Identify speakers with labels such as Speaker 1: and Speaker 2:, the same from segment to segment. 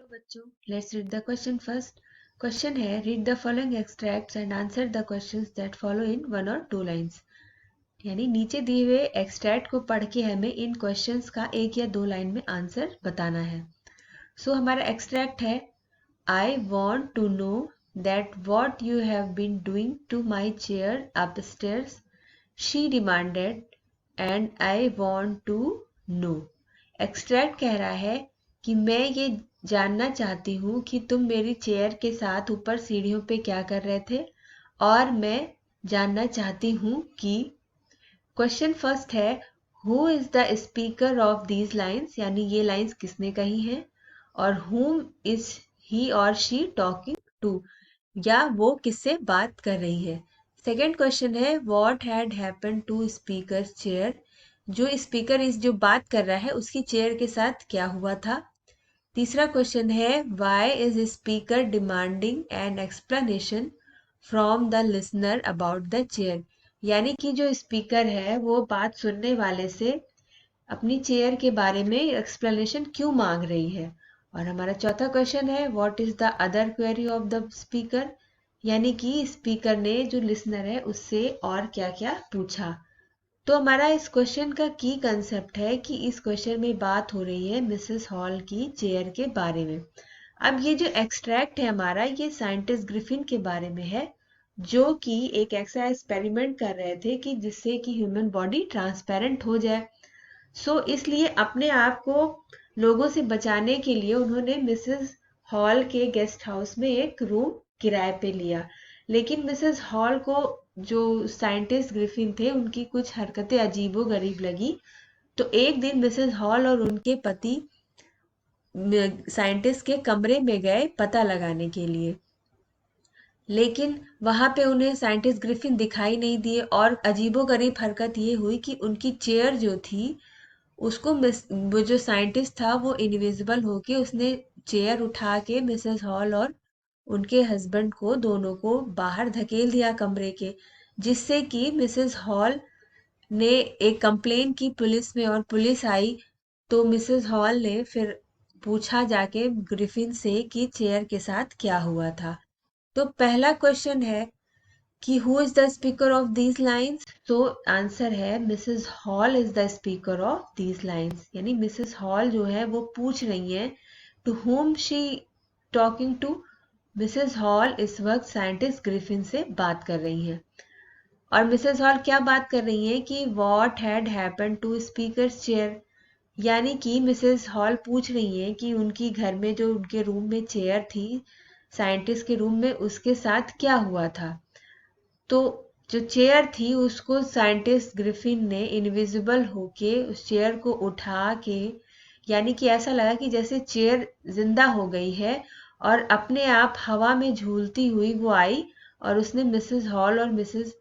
Speaker 1: बच्चों, let's read the question first. Question है, read the following extracts and answer the questions that follow in 1 और 2 lines. यानी नीचे दिए हुए एक्सट्रैक्ट को पढ़ के हमें इन क्वेश्चंस का 1 या 2 लाइन में आंसर बताना है। सो हमारा एक्सट्रैक्ट है, I want to know that what you have been doing to my chair upstairs, she demanded, and I want to know. Extract कह रहा है कि मैं ये जानना चाहती हूँ कि तुम मेरी चेयर के साथ ऊपर सीढ़ियों पे क्या कर रहे थे, और मैं जानना चाहती हूँ कि क्वेश्चन फर्स्ट है, who is the speaker of these lines, यानी ये लाइन्स किसने कही हैं, और हुम इज ही और शी टॉकिंग टू, या वो किससे बात कर रही है। सेकेंड क्वेश्चन है, what had happened to speaker's chair, जो स्पीकर इस जो बात कर रहा है उसकी चेयर के साथ क्या हुआ था। तीसरा क्वेश्चन है, why is speaker demanding an explanation from the listener about the chair, यानी कि जो स्पीकर है वो बात सुनने वाले से अपनी चेयर के बारे में एक्सप्लेनेशन क्यों मांग रही है। और हमारा चौथा क्वेश्चन है, what is the other query of the speaker, यानी कि स्पीकर ने जो लिसनर है उससे और क्या क्या पूछा। तो हमारा इस क्वेश्चन का की कंसेप्ट है कि इस क्वेश्चन में बात हो रही है मिसेस हॉल की चेयर के बारे में। अब ये जो एक्सट्रैक्ट है हमारा, ये साइंटिस्ट ग्रिफिन के बारे में है, जो कि एक ऐसा एक्सपेरिमेंट कर रहे थे कि जिससे कि ह्यूमन बॉडी ट्रांसपेरेंट हो जाए। सो इसलिए अपने आप को लोगों से बचाने के लिए उन्होंने मिसेस हॉल के गेस्ट हाउस में एक रूम किराए पे लिया। लेकिन मिसेस हॉल को जो साइंटिस्ट ग्रिफिन थे उनकी कुछ हरकतें अजीबो गरीब लगी। तो एक दिन मिसेस हॉल और उनके पति साइंटिस्ट के कमरे में गए पता लगाने के लिए, लेकिन वहां पे उन्हें साइंटिस्ट ग्रिफिन दिखाई नहीं दिए। और अजीबो गरीब हरकत ये हुई कि उनकी चेयर जो थी उसको वो जो साइंटिस्ट था वो इनविजिबल होके उसने चेयर उठा के मिसेस हॉल और उनके हस्बैंड को दोनों को बाहर धकेल दिया कमरे के, जिससे कि मिसेस हॉल ने एक कंप्लेन की पुलिस में, और पुलिस आई तो मिसेस हॉल ने फिर पूछा जाके ग्रिफिन से कि चेयर के साथ क्या हुआ था। तो पहला क्वेश्चन है कि who is the speaker of these lines, तो आंसर है Mrs Hall is the speaker of these lines, यानी मिसेस हॉल जो है वो पूछ रही हैं to whom she talking to. Mrs Hall इस वक्त साइंटिस्ट ग्रिफिन से बात कर रही हैं, और मिसेस हॉल क्या बात कर रही हैं कि what had happened to speaker's chair, यानी कि मिसेस हॉल पूछ रही हैं कि उनकी घर में जो उनके रूम में चेयर थी साइंटिस्ट के रूम में, उसके साथ क्या हुआ था। तो जो चेयर थी उसको साइंटिस्ट ग्रिफिन ने इनविजिबल होके उस चेयर को उठा के, यानी कि ऐसा लगा कि जैसे चेयर जिंदा हो गई है, और अपने आप हवा में झूलती हुई वो आई और उसने मिसेस हॉल और मिसेस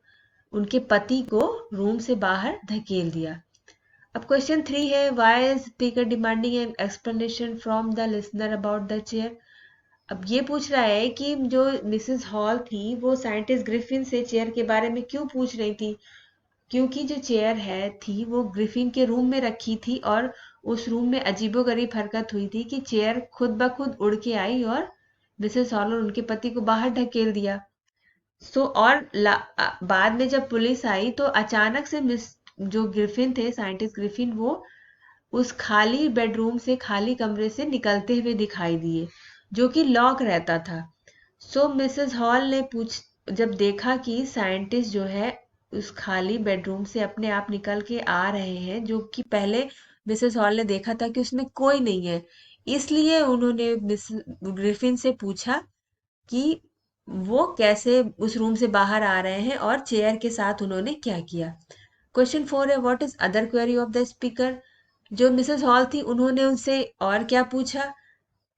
Speaker 1: उनके पति को रूम से बाहर धकेल दिया। अब क्वेश्चन 3 है, why is speaker demanding an explanation from the listener about the chair. अब ये पूछ रहा है कि जो मिसेस हॉल थी वो साइंटिस्ट ग्रिफिन से चेयर के बारे में क्यों पूछ रही थी, क्योंकि जो चेयर है थी वो ग्रिफिन के रूम में रखी थी, और उस रूम में अजीबोगरीब हरकत हुई थी कि चेयर खुद ब खुद उड़ के आई और मिसेस हॉल और उनके पति को बाहर ढकेल दिया। और बाद में जब पुलिस आई तो अचानक से मिस जो ग्रिफिन थे साइंटिस्ट ग्रिफिन, वो उस खाली बेडरूम से, खाली कमरे से निकलते हुए दिखाई दिए, जो कि लॉक रहता था। मिसेस हॉल ने जब देखा कि साइंटिस्ट जो है उस खाली बेडरूम से अपने आप निकल के आ रहे हैं, जो कि पहले मिसेस हॉल ने देखा था कि उसमें कोई नहीं है, इसलिए उन्होंने मिस ग्रिफिन से पूछा कि वो कैसे उस रूम से बाहर आ रहे हैं और चेयर के साथ उन्होंने क्या किया। क्वेश्चन 4 है, what is other query of the speaker, जो मिसेस हॉल थी उन्होंने उनसे और क्या पूछा।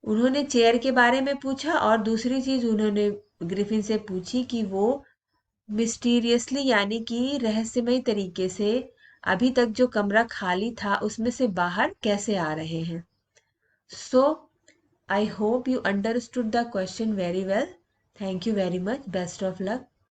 Speaker 1: उन्होंने चेयर के बारे में पूछा, और दूसरी चीज उन्होंने ग्रिफिन से पूछी कि वो मिस्टीरियसली, यानी कि रहस्यमय तरीके से अभी तक जो कमरा खाली था उसमें से बाहर कैसे आ रहे हैं। So I hope you understood the question very well. Thank you very much. Best of luck.